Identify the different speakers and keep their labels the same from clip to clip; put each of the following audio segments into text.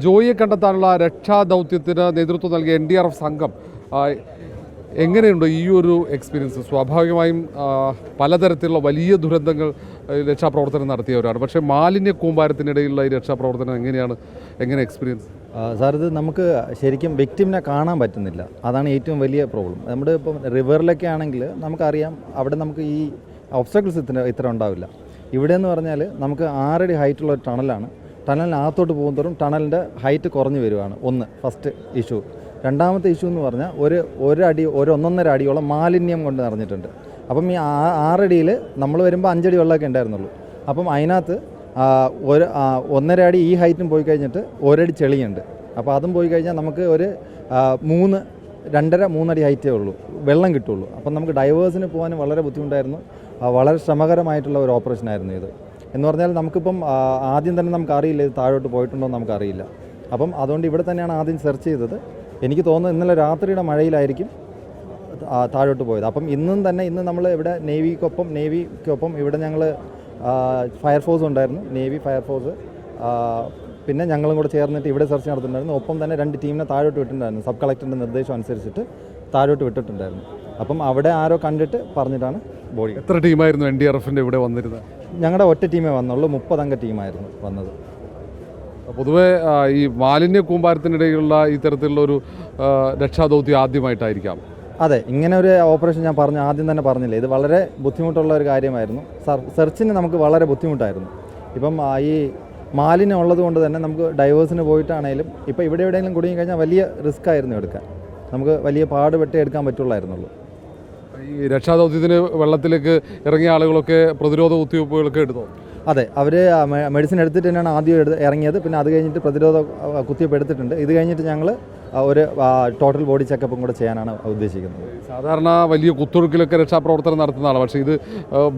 Speaker 1: ജോയിയെ കണ്ടെത്താനുള്ള രക്ഷാദൗത്യത്തിന് നേതൃത്വം നൽകിയ NDRF സംഘം എങ്ങനെയുണ്ട് ഈ ഒരു എക്സ്പീരിയൻസ്? സ്വാഭാവികമായും പലതരത്തിലുള്ള വലിയ ദുരന്തങ്ങൾ രക്ഷാപ്രവർത്തനം നടത്തിയവരാണ്. പക്ഷേ മാലിന്യ കൂമ്പാരത്തിനിടയിലുള്ള ഈ രക്ഷാപ്രവർത്തനം എങ്ങനെ എക്സ്പീരിയൻസ്?
Speaker 2: സാർ, ഇത് നമുക്ക് ശരിക്കും വിക്ടിമിനെ കാണാൻ പറ്റുന്നില്ല. അതാണ് ഏറ്റവും വലിയ പ്രോബ്ലം. നമ്മുടെ ഇപ്പം റിവറിലൊക്കെ ആണെങ്കിൽ നമുക്കറിയാം, അവിടെ നമുക്ക് ഈ ഒബ്സ്റ്റക്കിൾസ് ഇത്ര ഉണ്ടാവില്ല. ഇവിടെ എന്ന് പറഞ്ഞാൽ നമുക്ക് 6 അടി ഹൈറ്റുള്ള ഒരു ടണലാണ്. ടണലിനകത്തോട്ട് പോകുന്നതോറും ടണലിൻ്റെ ഹൈറ്റ് കുറഞ്ഞു വരുവാണ്. First issue. രണ്ടാമത്തെ ഇഷ്യൂ എന്ന് പറഞ്ഞാൽ ഒരു അടി 1.5 അടിയോളം മാലിന്യം കൊണ്ട് നിറഞ്ഞിട്ടുണ്ട്. അപ്പം ഈ 6 അടിയിൽ നമ്മൾ വരുമ്പോൾ 5 അടി വെള്ളമൊക്കെ ഉണ്ടായിരുന്നുള്ളൂ. അപ്പം അതിനകത്ത് 1.5 അടി ഈ ഹൈറ്റും പോയി കഴിഞ്ഞിട്ട് 1 അടി ചെളിയുണ്ട്. അപ്പോൾ അതും പോയി കഴിഞ്ഞാൽ നമുക്ക് ഒരു 2.5-3 അടി ഹൈറ്റേ ഉള്ളൂ, വെള്ളം കിട്ടുള്ളൂ. അപ്പം നമുക്ക് ഡൈവേഴ്സിന് പോകാനും വളരെ ബുദ്ധിമുട്ടായിരുന്നു. വളരെ ശ്രമകരമായിട്ടുള്ള ഒരു ഓപ്പറേഷനായിരുന്നു ഇത്. എന്ന് പറഞ്ഞാൽ നമുക്കിപ്പം ആദ്യം തന്നെ നമുക്കറിയില്ല ഇത് താഴോട്ട് പോയിട്ടുണ്ടോ എന്ന് നമുക്കറിയില്ല. അപ്പം അതുകൊണ്ട് ഇവിടെ തന്നെയാണ് ആദ്യം സെർച്ച് ചെയ്തത്. എനിക്ക് തോന്നുന്നു ഇന്നലെ രാത്രിയുടെ മഴയിലായിരിക്കും താഴോട്ട് പോയത്. അപ്പം ഇന്ന് നമ്മൾ ഇവിടെ നേവിക്കൊപ്പം ഇവിടെ ഞങ്ങൾ ഫയർഫോഴ്സ് ഉണ്ടായിരുന്നു, നേവി ഫയർഫോഴ്സ്, പിന്നെ ഞങ്ങളും കൂടെ ചേർന്നിട്ട് ഇവിടെ സെർച്ച് നടത്തുന്നുണ്ടായിരുന്നു. ഒപ്പം തന്നെ 2 ടീമിനെ താഴോട്ട് വിട്ടിട്ടുണ്ടായിരുന്നു. സബ് കളക്ടറിൻ്റെ നിർദ്ദേശം അനുസരിച്ചിട്ട് താഴോട്ട് വിട്ടിട്ടുണ്ടായിരുന്നു. അപ്പം അവിടെ ആരോ കണ്ടിട്ട് പറഞ്ഞിട്ടാണ് ബോഡി.
Speaker 1: എത്ര ടീമായിരുന്നു NDRFൻ്റെ ഇവിടെ വന്നിരുന്നത്?
Speaker 2: ഞങ്ങളുടെ ഒറ്റ ടീമേ വന്നുള്ളൂ. 30 അംഗ ടീമായിരുന്നു വന്നത്.
Speaker 1: പൊതുവേ ഈ മാലിന്യ കൂമ്പാരത്തിനിടയിലുള്ള ഇത്തരത്തിലുള്ള ഒരു രക്ഷാദൗത്യം ആദ്യമായിട്ടായിരിക്കാം.
Speaker 2: അതെ, ഇങ്ങനെ ഒരു ഓപ്പറേഷൻ ഞാൻ ആദ്യം തന്നെ പറഞ്ഞില്ലേ, ഇത് വളരെ ബുദ്ധിമുട്ടുള്ള ഒരു കാര്യമായിരുന്നു. സെർച്ചിന് നമുക്ക് വളരെ ബുദ്ധിമുട്ടായിരുന്നു. ഇപ്പം ഈ മാലിന്യം ഉള്ളത് കൊണ്ട് തന്നെ നമുക്ക് ഡൈവേഴ്സിന് പോയിട്ടാണെങ്കിലും ഇപ്പോൾ ഇവിടെ എവിടെയെങ്കിലും കുടുങ്ങി കഴിഞ്ഞാൽ വലിയ റിസ്ക് ആയിരുന്നു എടുക്കാൻ. നമുക്ക് വലിയ പാടുപെട്ടേ എടുക്കാൻ പറ്റുള്ളായിരുന്നുള്ളൂ.
Speaker 1: ഈ രക്ഷാദൗത്യത്തിന് വെള്ളത്തിലേക്ക് ഇറങ്ങിയ ആളുകളൊക്കെ പ്രതിരോധ കുത്തിവയ്പ്പുകളൊക്കെ എടുത്തോ?
Speaker 2: അതെ, അവർ മെഡിസിൻ എടുത്തിട്ട് തന്നെയാണ് ആദ്യം ഇറങ്ങിയത്. പിന്നെ അത് കഴിഞ്ഞിട്ട് പ്രതിരോധ കുത്തിവയ്പ്പ് എടുത്തിട്ടുണ്ട്. ഇത് കഴിഞ്ഞിട്ട് ഞങ്ങൾ ഒരു ടോട്ടൽ ബോഡി ചെക്കപ്പും കൂടെ ചെയ്യാനാണ് ഉദ്ദേശിക്കുന്നത്.
Speaker 1: സാധാരണ വലിയ കുത്തൊഴുക്കിലൊക്കെ രക്ഷാപ്രവർത്തനം നടത്തുന്നതാണ്. പക്ഷേ ഇത്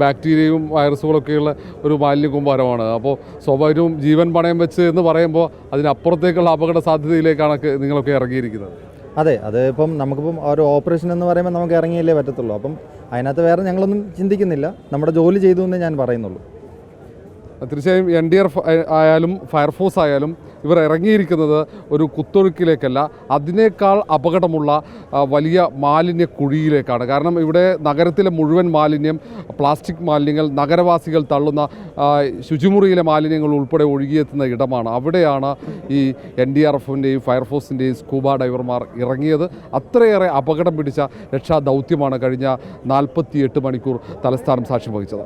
Speaker 1: ബാക്ടീരിയയും വൈറസുകളൊക്കെയുള്ള ഒരു മാലിന്യ കൂമ്പാരമാണ്. അപ്പോൾ സ്വാഭാവികവും ജീവൻ പണയം വെച്ച് എന്ന് പറയുമ്പോൾ അതിനപ്പുറത്തേക്കുള്ള അപകട സാധ്യതയിലേക്കാണ് നിങ്ങളൊക്കെ ഇറങ്ങിയിരിക്കുന്നത്.
Speaker 2: അതെ, അത് ഇപ്പം നമുക്കിപ്പം ഒരു ഓപ്പറേഷൻ എന്ന് പറയുമ്പോൾ നമുക്ക് ഇറങ്ങിയല്ലേ പറ്റത്തുള്ളൂ. അപ്പം അതിനകത്ത് വേറെ ഞങ്ങളൊന്നും ചിന്തിക്കുന്നില്ല, നമ്മുടെ ജോലി ചെയ്തു എന്നേ ഞാൻ പറയുന്നുള്ളൂ.
Speaker 1: തീർച്ചയായും NDRF ആയാലും ഫയർഫോഴ്സ് ആയാലും ഇവർ ഇറങ്ങിയിരിക്കുന്നത് ഒരു കുത്തൊഴുക്കിലേക്കല്ല, അതിനേക്കാൾ അപകടമുള്ള വലിയ മാലിന്യ കുഴിയിലേക്കാണ്. കാരണം ഇവിടെ നഗരത്തിലെ മുഴുവൻ മാലിന്യം, പ്ലാസ്റ്റിക് മാലിന്യങ്ങൾ, നഗരവാസികൾ തള്ളുന്ന ശുചിമുറിയിലെ മാലിന്യങ്ങൾ ഉൾപ്പെടെ ഒഴുകിയെത്തുന്ന ഇടമാണ്. അവിടെയാണ് ഈ NDRFൻ്റെയും ഫയർഫോഴ്സിൻ്റെയും സ്കൂബ ഡൈവർമാർ ഇറങ്ങിയത്. അത്രയേറെ അപകടം പിടിച്ച രക്ഷാദൗത്യമാണ് കഴിഞ്ഞ 48 മണിക്കൂർ തലസ്ഥാനം സാക്ഷ്യം വഹിച്ചത്.